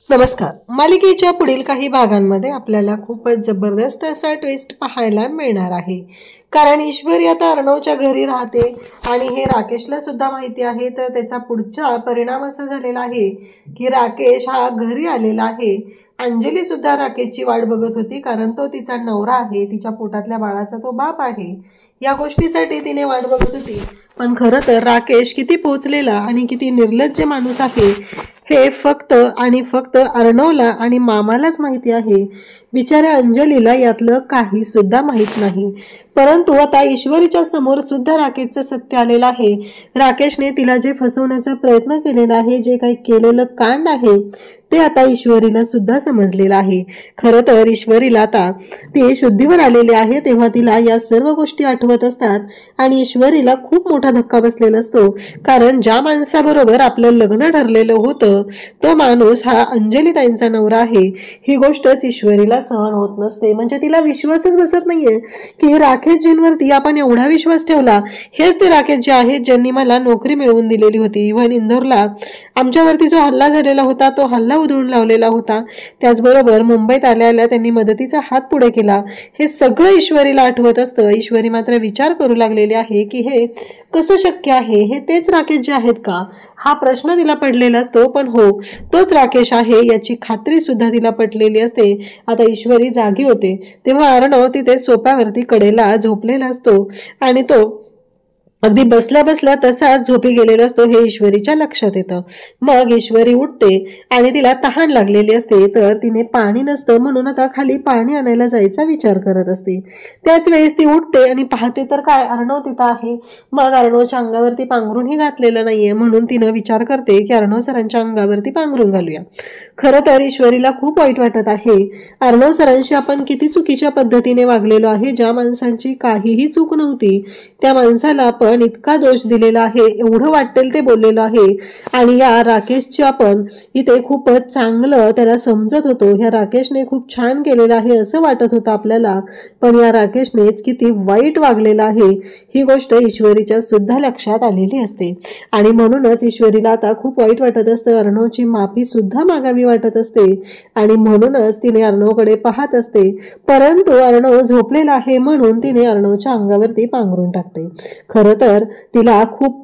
नमस्कार. मालिकेच्या पुढील काही भागांमध्ये आपल्याला खूपच जबरदस्त असा ट्विस्ट पाहायला मिळणार आहे. कारण ईश्वरी आता अर्णवच्या घरी राहते आणि हे राकेशला सुद्धा माहिती आहे. तर त्याचा पुढचा परिणाम असा झालेला आहे की राकेश हा घरी आलेला आहे. अंजली सुद्धा राकेशची वाट बघत होती, कारण तो तिचा नवरा आहे, तिच्या पोटातल्या बाळाचा तो बाप आहे. या गोष्टीसाठी तिने वाट बघत होती. पण खरं तर राकेश किती पोचलेला आणि किती निर्लज्ज माणूस आहे हे फक्त आणि फक्त अर्णवला आणि मामालाच माहिती आहे. बिचाऱ्या अंजलीला यातलं काही सुद्धा माहीत नाही. परंतु आता ईश्वरीच्या समोर सुद्धा राकेशचं सत्य आलेलं आहे. राकेशने तिला जे फसवण्याचा प्रयत्न केलेला आहे, जे काही केलेलं कांड आहे ते आता ईश्वरीला सुद्धा समजलेलं आहे. खरं तर ईश्वरीला आता ती शुद्धीवर आलेली आहे, तेव्हा तिला या सर्व गोष्टी आठवत असतात आणि ईश्वरीला खूप मोठा धक्का बसलेला असतो. कारण ज्या माणसाबरोबर आपलं लग्न ठरलेलं होतं तो माणूस हा अंजलीताईंचा नवरा आहे. ही गोष्टच ईश्वरीला सहन होत नसते. म्हणजे तिला विश्वासच बसत नाहीये की राकेशजींवरती आपण एवढा विश्वास ठेवला. हेच ते राकेश जे आहेत ज्यांनी मला नोकरी मिळवून दिलेली होती. इव्हन इंदोरला आमच्यावरती जो हल्ला झालेला होता तो हल्ला उधळून लावलेला होता. त्याचबरोबर मुंबईत आल्या त्यांनी मदतीचा हात पुढे केला. हे सगळं ईश्वरीला आठवत असतं. ईश्वरी मात्र विचार करू लागलेली आहे की हे कसं शक्य आहे, हे तेच राकेश जे आहेत का, हा प्रश्न तिला पडलेला असतो. पण हो, तोच राकेश आहे याची खात्री सुद्धा तिला पटलेली असते. आता ईश्वरी जागी होते तेव्हा अर्णव तिथे सोफ्यावरती कडेला झोपलेला असतो आणि तो अगदी बसल्या बसल्या तसाच झोपी गेलेला असतो. हे ईश्वरीच्या लक्षात येतं. मग ईश्वरी उठते आणि तिला तहान लागलेली असते. तर तिने पाणी नसतं म्हणून आता खाली पाणी आणायला जायचा विचार करत असते. त्याच वेळेस ती उठते आणि पाहते तर काय, अर्णव तिथं आहे. मग अर्णवच्या अंगावरती पांघरूनही घातलेलं नाहीये म्हणून तिनं विचार करते की अर्णव सरांच्या अंगावरती पांघरून घालूया. खरं तर ईश्वरीला खूप वाईट वाटत आहे. अर्णव सरांशी आपण किती चुकीच्या पद्धतीने वागलेलो आहे. ज्या माणसांची काहीही चूक नव्हती त्या माणसाला आपण इतका दोष दिलेला आहे, एवढं वाटेल ते बोललेलो आहे. आणि या राकेशची आपण इथे खूपच चांगलं त्याला समजत होतो. ह्या राकेशने खूप छान केलेलं आहे असं वाटत होतं आपल्याला. पण या राकेशनेच किती वाईट वागलेलं आहे ही गोष्ट ईश्वरीच्या सुद्धा लक्षात आलेली असते. आणि म्हणूनच ईश्वरीला आता खूप वाईट वाटत असतं. अर्णवची माफी सुद्धा मागावी वाटत असते आणि म्हणूनच तिने अर्णवकडे पाहत असते. परंतु अर्णव झोपलेला आहे म्हणून तिने अर्णवच्या अंगावरती पांघरून टाकते. खरं तर तिला खूप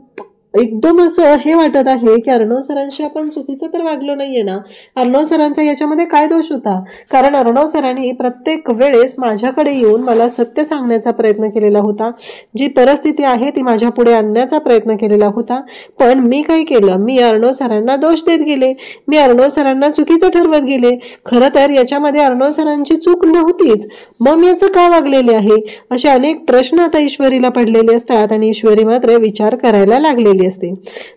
एकदम असं हे वाटत आहे की अर्णव सरांशी आपण चुकीचं तर वागलो नाहीये ना. अर्णव सरांचा याच्यामध्ये काय दोष होता. कारण अर्णव सरांनी प्रत्येक वेळेस माझ्याकडे येऊन मला सत्य सांगण्याचा प्रयत्न केलेला होता. जी परिस्थिती आहे ती माझ्या पुढे आणण्याचा प्रयत्न केलेला होता. पण मी काय केलं, मी अर्णव सरांना दोष देत गेले, मी अर्णव सरांना चुकीचं ठरवत गेले. खरं तर याच्यामध्ये अर्णव सरांची चूक नव्हतीच. मग मी असं का वागलेले आहे, असे अनेक प्रश्न आता ईश्वरीला पडलेले असतात आणि ईश्वरी मात्र विचार करायला लागलेली असते.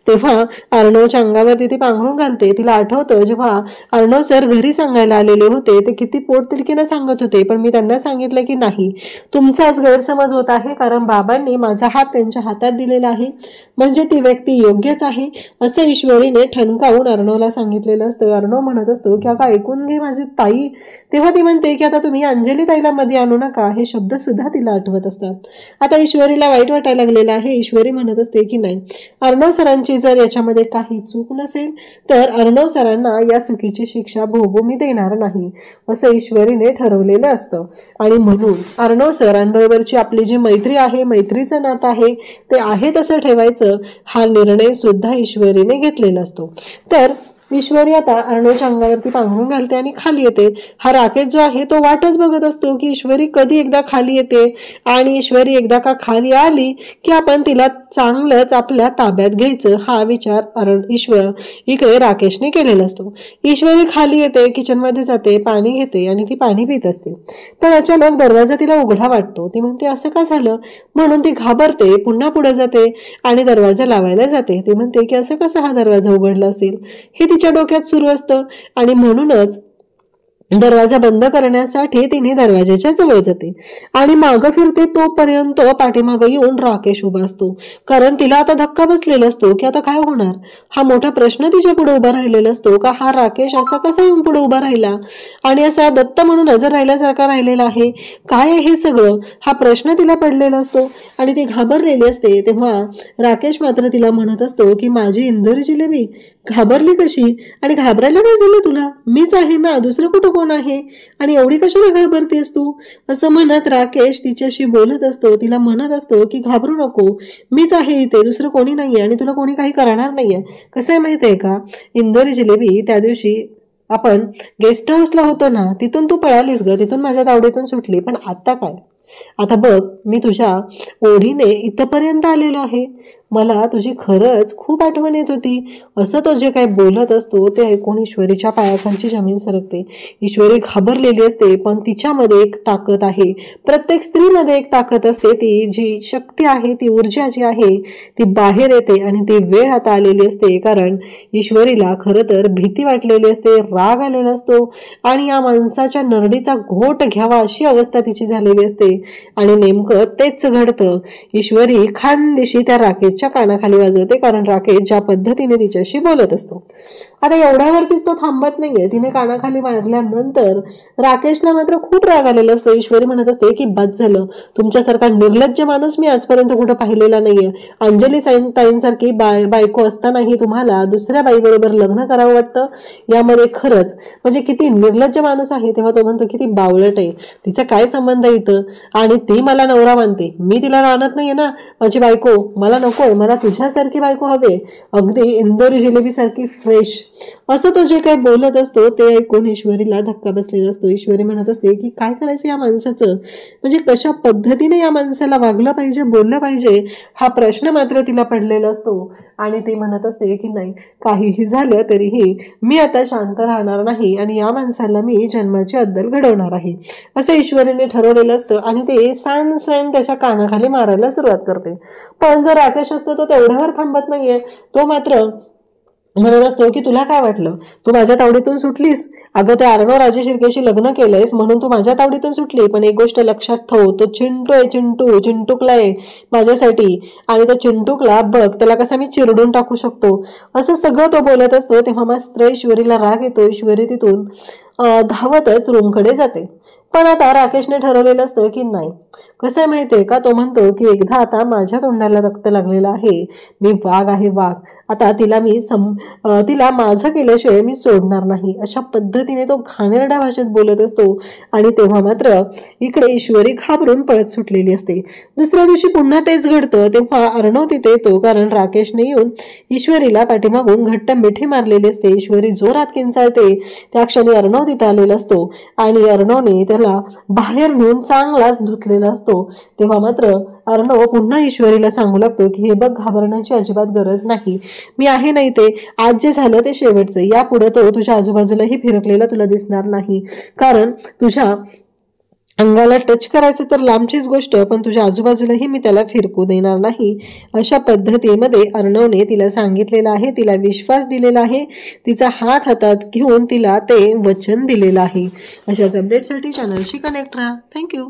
तेव्हा अर्णवच्या अंगावरती ती पांघरून घालते. तिला आठवतं जेव्हा अर्णव सर घरी सांगायला आलेले होते ते किती पोटतिडकीनं सांगत होते. पण मी त्यांना सांगितलं की नाही, तुमचाच गैरसमज होत आहे. कारण बाबांनी माझा हात त्यांच्या हातात दिलेला आहे म्हणजे ती व्यक्ती योग्यच आहे असं ईश्वरीने ठणकावून अर्णवला सांगितलेलं असतं. अर्णव म्हणत असतो की अगं ऐकून घे माझी ताई. तेव्हा ती म्हणते की आता तुम्ही अंजली ताईला मध्ये आणू नका. हे शब्द सुद्धा तिला आठवत असतात. आता ईश्वरीला वाईट वाटायला लागलेलं आहे. ईश्वरी म्हणत असते की नाही, अर्णव सरांची जर याच्यामध्ये काही चूक नसेल तर अर्णव सरांना या चुकीची शिक्षा भोगू मी देणार नाही असं ईश्वरीने ठरवलेलं असतं. आणि म्हणून अर्णव सरांबरोबरची आपली जी मैत्री आहे, मैत्रीचं नातं आहे ते आहे तसं ठेवायचं हा निर्णय सुद्धा ईश्वरीने घेतलेला असतो. तर ईश्वरी आता अर्णवच्या अंगावरती पांघरून घालते आणि खाली येते. हा राकेश जो आहे तो वाटच बघत असतो की ईश्वरी कधी एकदा खाली येते आणि ईश्वरी एकदा का खाली आली की आपण तिला चांगलंच आपल्या ताब्यात घ्यायचं हा विचार इकडे राकेशने केलेला असतो. ईश्वरी खाली येते, किचनमध्ये जाते, पाणी घेते आणि ती पाणी पित असते. तर अचानक दरवाजा तिला उघडा वाटतो. ती म्हणते असं का झालं म्हणून ती घाबरते, पुन्हा पुढे जाते आणि दरवाजा लावायला जाते. ती म्हणते की असं कसं हा दरवाजा उघडला असेल हे तिच्या डोक्यात सुरू असतं आणि म्हणूनच दरवाजा बंद करण्यासाठी तिने दरवाजाच्या जवळ जाते आणि मागं फिरते. तोपर्यंत पाठीमागं येऊन राकेश उभा असतो. कारण तिला आता धक्का बसलेला असतो की आता काय होणार. हा मोठा प्रश्न तिच्या पुढे उभा राहिलेला असतो का हा राकेश असा कसा येऊन पुढे उभा राहिला आणि असा दत्त म्हणून नजर राहिल्यासारखा राहिलेला आहे. काय आहे हे सगळं, हा प्रश्न तिला पडलेला असतो आणि ती घाबरलेली असते. तेव्हा राकेश मात्र तिला म्हणत असतो की माझी इंदोरी जिलेबी घाबरली कशी? आणि घाबरायला काय झालं तुला? मीच आहे ना, दुसरं कुठं कोण आहे? आणि एवढी कशाला घाबरतेस तू? असं म्हणत राकेश तिच्याशी बोलत असतो, तिला म्हणत असतो की घाबरू नको, मीच आहे इथे, दुसरं कोणी नाहीये आणि तुला कोणी काही करणार नाहीये. कसं आहे माहितीये का, इंदोरी जिलेबी त्या दिवशी आपण गेस्ट हाऊसला होतो ना, तिथून तू पळालीस ग, तिथून माझ्या तावडीतून सुटली. पण आता काय? आता बघ, मी तुझ्या ओढीने इथपर्यंत आलेलो आहे. मला तुझी खरंच खूप आठवण येत होती. असं तो जे काही बोलत असतो ते ऐकून ईश्वरीच्या पायाखालची जमीन सरकते. ईश्वरी घाबरलेली असते, पण तिच्यामध्ये एक ताकद आहे. प्रत्येक स्त्रीमध्ये एक ताकद असते, ती जी शक्ती आहे, ती ऊर्जा जी आहे ती बाहेर येते आणि ती वेळ आता आलेली असते. कारण ईश्वरीला खरं तर भीती वाटलेली असते, राग आलेला असतो आणि या माणसाच्या नरडीचा घोट घ्यावा अशी अवस्था तिची झालेली असते. आणि नेमकं तेच घडतं. ईश्वरी खानदेशी त्या राकेशच्या कानाखाली वाजवते, कारण राकेश ज्या पद्धतीने तिच्याशी बोलत असतो. आता एवढ्यावरतीच तो थांबत नाहीये. तिने कानाखाली मारल्यानंतर राकेशला मात्र खूप राग आलेला असतो. ईश्वरी म्हणत असते की बस झालं, तुमच्यासारखा निर्लज्ज माणूस मी आजपर्यंत कुठं पाहिलेला नाहीये. अंजली ताईंसारखी बायको असतानाही तुम्हाला दुसऱ्या बाईबरोबर लग्न करावं वाटतं. यामध्ये खरंच म्हणजे किती निर्लज्ज माणूस आहे. तेव्हा तो म्हणतो किती बावळट आहे, तिचा काय संबंध इथं, आणि ती मला नवरा मानते, मी तिला मानत नाहीये ना. माझी बायको मला नको, मला तुझ्यासारखी बायको हवे, अगदी इंदोरी जिलेबी सारखी फ्रेश. असं तो जे काही बोलत असतो ते ऐकून ईश्वरीला धक्का बसलेला असतो. ईश्वरी म्हणत असते की काय करायचं या माणसाचं, म्हणजे कशा पद्धतीने या माणसाला वागलं पाहिजे, बोललं पाहिजे, हा प्रश्न मात्र तिला पडलेला असतो. आणि ती म्हणत असते की नाही, काहीही झालं तरीही मी आता शांत राहणार नाही आणि या माणसाला मी जन्माची अद्दल घडवणार आहे, असं ईश्वरीने ठरवलेलं असतं. आणि ते सान त्याच्या कानाखाली मारायला सुरुवात करते. पण जो राकेश असतो तो तेवढ्यावर थांबत नाहीये. तो मात्र म्हणत असतो की तुला काय वाटलं, तू माझ्या तावडीतून सुटलीस? अगं ते अर्णव राजे शिर्केशी लग्न केलंयस म्हणून तू माझ्या तावडीतून सुटली. पण एक गोष्ट लक्षात ठेव, तो चिंटू आहे, चिंटूकला आहे माझ्यासाठी, आणि तो चिंटूकला बघ, त्याला कसं मी चिरडून टाकू शकतो. असं सगळं तो बोलत असतो. तेव्हा मात्र ईश्वरीला राग येतो. ईश्वरी तिथून धावतच रूमकडे जाते. पण आता राकेशने ठरवलेलं असतं की नाही, कसं आहे माहितीये का, तो म्हणतो की एकदा आता माझ्या तोंडाला रक्त लागलेलं आहे, मी वाघ आहे वाघ, आता तिला मी तिला माझं केल्याशिवाय मी सोडणार नाही, अशा पद्धतीने तो घाणेरड्या भाषेत बोलत असतो. आणि तेव्हा मात्र इकडे ईश्वरी घाबरून पळत सुटलेली असते. दुसऱ्या दिवशी पुन्हा तेच घडतं. तेव्हा अर्णव तिथे येतो, कारण राकेशने येऊन ईश्वरीला पाठीमागून घट्ट मिठी मारलेली असते. ईश्वरी जोरात किंचाळते. त्या क्षणी अर्णव तिथे आलेला असतो आणि अर्णवने त्याला बाहेर नेऊन चांगलाच धुतलेला असतो. तेव्हा मात्र अर्णव पुन्हा ईश्वरीला सांगू लागतो की हे बघ, घाबरण्याची अजिबात गरज नाही, मी आहे नाही ते, आज जे झालं ते शेवटचं, यापुढे तो तुझ्या आजूबाजूलाही फिरकलेला तुला दिसणार नाही. कारण तुझ्या अंगाला टच करायचं तर लांबचीच गोष्ट, पण तुझ्या आजूबाजूलाही मी त्याला फिरकू देणार नाही, अशा पद्धतीमध्ये अर्णवने तिला सांगितलेलं आहे, तिला विश्वास दिलेला आहे, तिचा हात हातात घेऊन तिला ते वचन दिलेलं आहे. अशाच अपडेटसाठी चॅनलशी कनेक्ट राहा. थँक्यू.